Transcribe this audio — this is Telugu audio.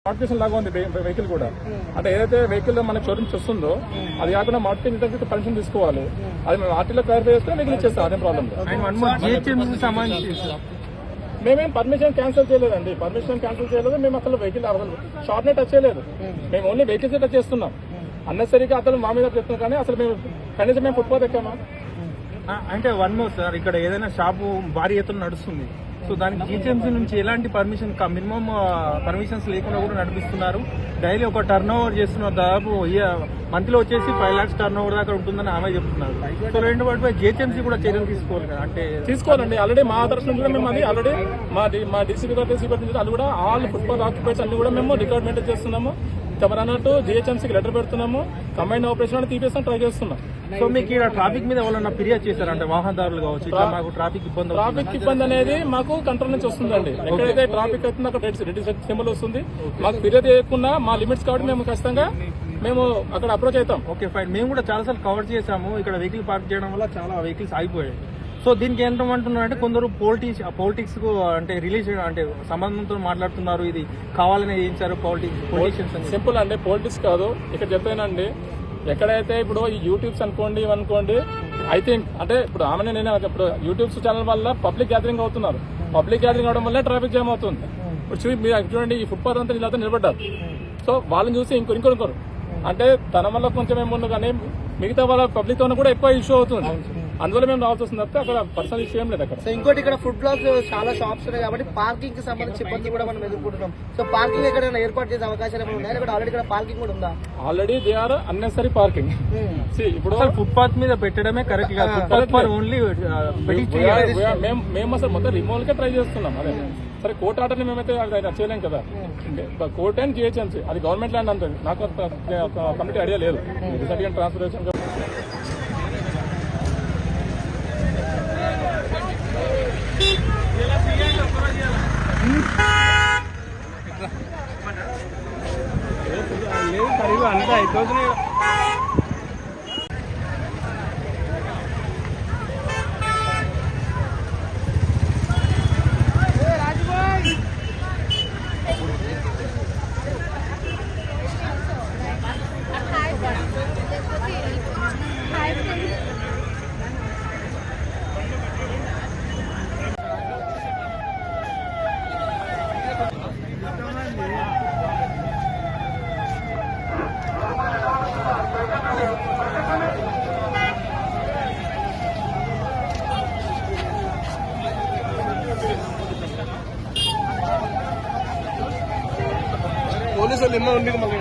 మోడిఫికేషన్ లాగా ఉంది వెహికల్ కూడా. అంటే ఏదైతే వెహికల్ మనకి షోరూమ్ వస్తుందో అది కాకుండా మోడిఫికేషన్ పర్మిషన్ తీసుకోవాలి. అది మేము ఆర్టీలో క్లారిఫై చేస్తే వెహికల్ ఇచ్చేస్తాం, అదే ప్రాబ్లం. మేమేం పర్మిషన్ క్యాన్సిల్ చేయలేదండి, పర్మిషన్ క్యాన్సిల్ చేయలేదు. మేము అసలు వెహికల్ షాప్ నే టచ్ చేయలేదు. మేము ఓన్లీ వెహికల్స్ టచ్ చేస్తున్నాం. అన్నెసరీగా అతను మా మీద చెప్తున్నాం, కానీ అసలు మేము కనీసం మేము ఫుట్పాత్ ఎక్కామా. అంటే వన్ మోర్ సార్, ఇక్కడ ఏదైనా షాపు భారీ ఎత్తున నడుస్తుంది, సో దానికి జీహెచ్ఎంసీ నుంచి ఎలాంటి పర్మిషన్ మినిమం పర్మిషన్స్ లేకుండా కూడా నడిపిస్తున్నారు. డైలీ ఒక టర్న్ ఓవర్ చేస్తున్నారు, దాదాపు మంత్లో వచ్చేసి 5 lakhs టర్న్ ఓవర్ దాకా ఉంటుందని ఆమె చెప్తున్నారు. సో రెండు వాటిపై జీహెచ్ఎంసీ కూడా చర్యలు తీసుకోవాలి కదా. అంటే తీసుకోవాలండి. ఆల్రెడీ మా తరఫున కూడా మేము అది ఆల్రెడీ మా డీసీ అది కూడా ఆల్ ఫుట్పాత్ ఆక్యుపైస్ అన్ని కూడా మేము రికార్డ్ మెయింటైన్ చేస్తున్నాము. తమరన్నట్టు జీహెచ్ఎంసీకి లెటర్ పెడుతున్నాము, కంబైన్ ఆపరేషన్ తీపేస్తాం ట్రై చేస్తున్నాం. సో మీకు ఇక్కడ ట్రాఫిక్ మీద ఎవరన్నా ఫిర్యాదు చేశారంటే వాహనదారులు కావచ్చు, మాకు ట్రాఫిక్ ఇబ్బంది అనేది మాకు కంట్రోల్ నుంచి వస్తుందండి. ఎక్కడైతే ట్రాఫిక్ అవుతుందో అక్కడ రెడ్ సింబల్ వస్తుంది. మాకు ఫిర్యాదు చేయకుండా మా లిమిట్స్ కాబట్టి మేము ఖచ్చితంగా మేము అక్కడ అప్రోచ్ అవుతాం. Okay fine. మేము కూడా చాలాసార్లు కవర్ చేసాము. ఇక్కడ వెహికల్ పార్క్ చేయడం వల్ల చాలా వెహికల్స్ ఆగిపోయాయి. సో దీనికి ఏమంటున్నారు అంటే కొందరు పొలిటిక్స్ కు అంటే రిలేషన్ అంటే సంబంధంతో మాట్లాడుతున్నారు, ఇది కావాలని చేయించారు పొలిటీషియన్స్. సింపుల్ అండి, పొలిటిక్స్ కాదు. ఇక్కడ చెప్పానండి, ఎక్కడైతే ఇప్పుడు ఈ యూట్యూబ్స్ అనుకోండి ఇవనుకోండి, ఐ థింక్ అంటే ఇప్పుడు ఆమెనే నేనే ఇప్పుడు యూట్యూబ్స్ ఛానల్ వల్ల పబ్లిక్ గ్యాదరింగ్ అవుతున్నారు. పబ్లిక్ గ్యాదరింగ్ అవడం వల్ల ట్రాఫిక్ జామ్ అవుతుంది. ఇప్పుడు మీరు చూడండి, ఈ ఫుట్పాత్ అంతా ఇలా నిలబడ్డారు. సో వాళ్ళని చూసి ఇంకొకరు అంటే తన వల్ల కొంచెం ఏముంది, కానీ మిగతా వాళ్ళ పబ్లిక్ తో కూడా ఎక్కువ ఇష్యూ అవుతుంది. అందువల్ల మేము రావాల్సి వస్తుంది తప్పితే అక్కడ పర్సనల్ ఇష్యూ ఏం లేదు అక్కడ. సో ఇంకోటి ఇక్కడ ఫుడ్ బ్లాక్ చాలా షాప్స్ ఉన్నాయి కాబట్టి పార్కింగ్ కి సంబంధించి ఇబ్బంది కూడా మనం ఎదుర్కొంటున్నాం. సో పార్కింగ్ ఎక్కడైనా ఏర్పాటు చేసే అవకాశాలు ఏమైనా ఉన్నాయా, లేకపోతే ఆల్రెడీ ఇక్కడ పార్కింగ్ కూడా ఉందా? Already they are unnecessary parking. ఇప్పుడు ఫుట్పాత్ మీద పెట్టడమే కరెక్ట్ గా, ఓన్లీ మేము అసలు మొత్తం రిమూవల్ కే ట్రై చేస్తున్నాం. అదే సరే, కోర్టు ఆర్డర్ని మేమైతే చేయలేం కదా. కోర్ట్ అండ్ జీహెచ్ఎంసీ అది గవర్నమెంట్ ల్యాండ్ అంటుంది. నాకు కమిటీ ఐడియా లేదు. రీసెంట్ ట్రాన్స్ఫర్మేషన్ అంతా అయిపోతున్నాయి. పోలీసులు ఎన్నో ఉంది మళ్ళీ